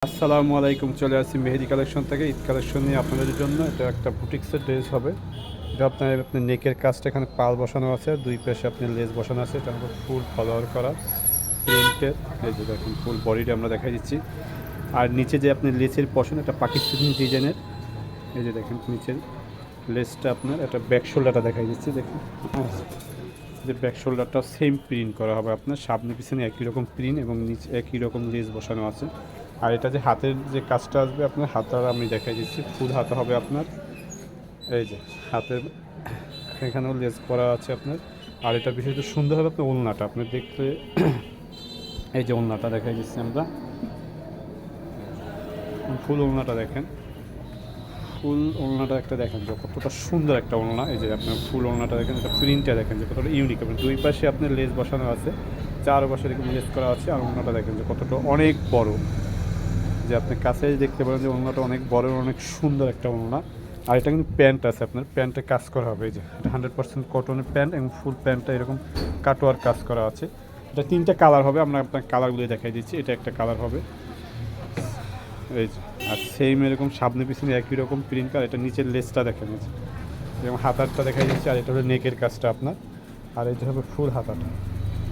আসসালামু আলাইকুম। চলে আসছি মেহেদি কালেকশন থেকে। ঈদ কালেকশন নিয়ে আপনাদের জন্য এটা একটা বুটিক্সের ড্রেস হবে। এটা আপনার নেকের কাজটা এখানে পাল বসানো আছে, দুই পাশে আপনার লেস বসানো আছে। এটা আমাদের ফুল ফলোয়ার করা প্রিন্টের। এই যে দেখুন ফুল বডিটা আমরা দেখাই দিচ্ছি। আর নিচে যে আপনি লেসের পশন এটা পাকিস্তানি ডিজাইনের। এই যে দেখেন নিচের লেসটা আপনার একটা ব্যাক শোল্ডারটা দেখাই দিচ্ছি। দেখুন যে ব্যাক শোল্ডারটা সেম প্রিন্ট করা হবে আপনার, সামনে পিছনে একই রকম প্রিন্ট এবং নিচে একই রকম লেস বসানো আছে। আর এটা যে হাতের যে কাজটা আসবে আপনার হাতার আমি দেখাই দিচ্ছি, ফুল হাতা হবে আপনার। এই যে হাতের এখানেও লেস করা আছে আপনার। আর এটা বিশেষত সুন্দর হবে আপনার ওলনাটা আপনি দেখতে। এই যে ওলনাটা দেখাই দিচ্ছি আমরা, ফুল ওলনাটা দেখেন। ফুল ওলনাটা একটা দেখেন যে কতটা সুন্দর একটা ওলনা। এই যে আপনার ফুল ওলনাটা দেখেন, এটা প্রিন্টটা দেখেন যে কতটা ইউনিক। আপনার দুই পাশে আপনার লেস বসানো আছে, চার পাশে এরকম লেস করা আছে। আর ওলনাটা দেখেন যে কতটা অনেক বড়, যে আপনি কাছে দেখতে পারেন যে ওলনাটা অনেক বড়, অনেক সুন্দর একটা ওলনা। আর এটা কিন্তু প্যান্ট আছে আপনার, প্যান্টে কাজ করা হবে। এই যে এটা 100% কটনের প্যান্ট এবং ফুল প্যান্টটা এরকম কাটোয়ার কাজ করা আছে। এটা তিনটা কালার হবে, আমরা আপনার কালারগুলো দেখাই দিচ্ছি। এটা একটা কালার হবে এই যে, আর সেম এরকম সামনে পিছনে একই রকম প্রিন্ট কালার। এটা নিচের লেসটা দেখেন এবং হাতারটা দেখাই দিচ্ছি। আর এটা হলো নেকের কাজটা আপনার। আর এই যে হবে ফুল হাতাটা।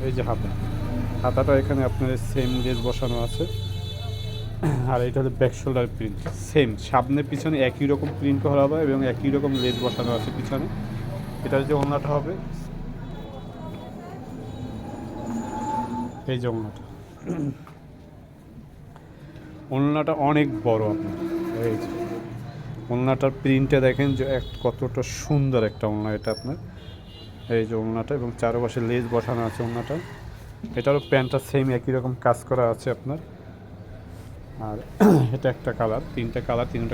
এই যে হাতাটা এখানে আপনার সেম লেস বসানো আছে। আর এটা হলো ব্যাক শোল্ডার প্রিন্ট, সেম সামনে পিছনে একই রকম প্রিন্ট করা হবে এবং একই রকম লেস বসানো আছে পিছনে। এটার যে ওড়নাটা হবে, এই যে ওড়নাটা অনেক বড় আপনার। এই যে ওড়নাটার প্রিন্টটা দেখেন যে কতটা সুন্দর একটা ওড়না এটা আপনার। এই যে ওড়নাটা এবং চারপাশে লেস বসানো আছে ওড়নাটা। এটারও প্যান্টটা সেম একই রকম কাজ করা আছে আপনার। আর এটা একটা কালার, তিনটা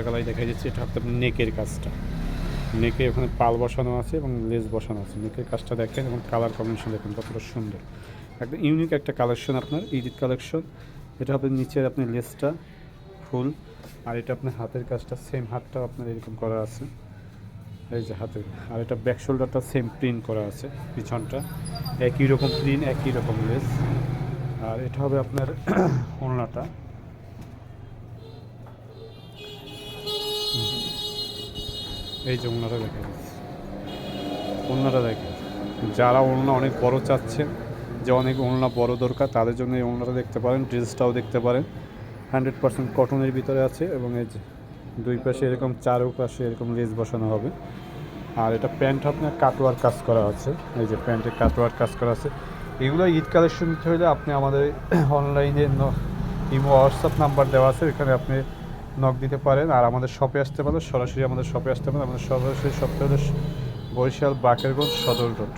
কালারই দেখাই যাচ্ছে। এটা হচ্ছে আপনার নেকের কাজটা, নেকে ওখানে পাল বসানো আছে এবং লেস বসানো আছে। নেকের কাজটা দেখেন এবং কালার কম্বিনেশন দেখেন কতটা সুন্দর, একদম ইউনিক একটা কালেকশন আপনার ঈদ কালেকশন। এটা হবে নিচের আপনার লেসটা ফুল। আর এটা আপনার হাতের কাজটা সেম, হাতটাও আপনার এরকম করা আছে। এই যে হাতের, আর এটা ব্যাক শোল্ডারটা সেম প্রিন্ট করা আছে, পিছনটা একই রকম প্রিন্ট একই রকম লেস। আর এটা হবে আপনার ওড়নাটা। এই যে ওড়নাটা দেখেন, ওড়নাটা দেখেন। যারা ওড়না অনেক বড় চাচ্ছেন, যে অনেক ওড়না বড় দরকার, তাদের জন্য এই ওড়নাটা দেখতে পারেন, ড্রেসটাও দেখতে পারেন। 100% কটনের ভিতরে আছে এবং এই যে দুই পাশে এরকম চারপাশে এরকম লেস বসানো হবে। আর এটা প্যান্ট আপনার কাটোয়ার কাজ করা আছে। এই যে প্যান্টে কাটোয়ার কাজ করা আছে। এগুলো ঈদ কালেকশন নিতে হলে আপনি আমাদের অনলাইনে ইমো হোয়াটসঅ্যাপ নাম্বার দেওয়া আছে, এখানে আপনি নক দিতে পারেন। আর আমাদের শপে আসতে পারেন, সরাসরি আমাদের শপে আসতে পারেন। আমাদের সরাসরি শপটা হলো বরিশাল বাকেরগঞ্জ সদর রোড।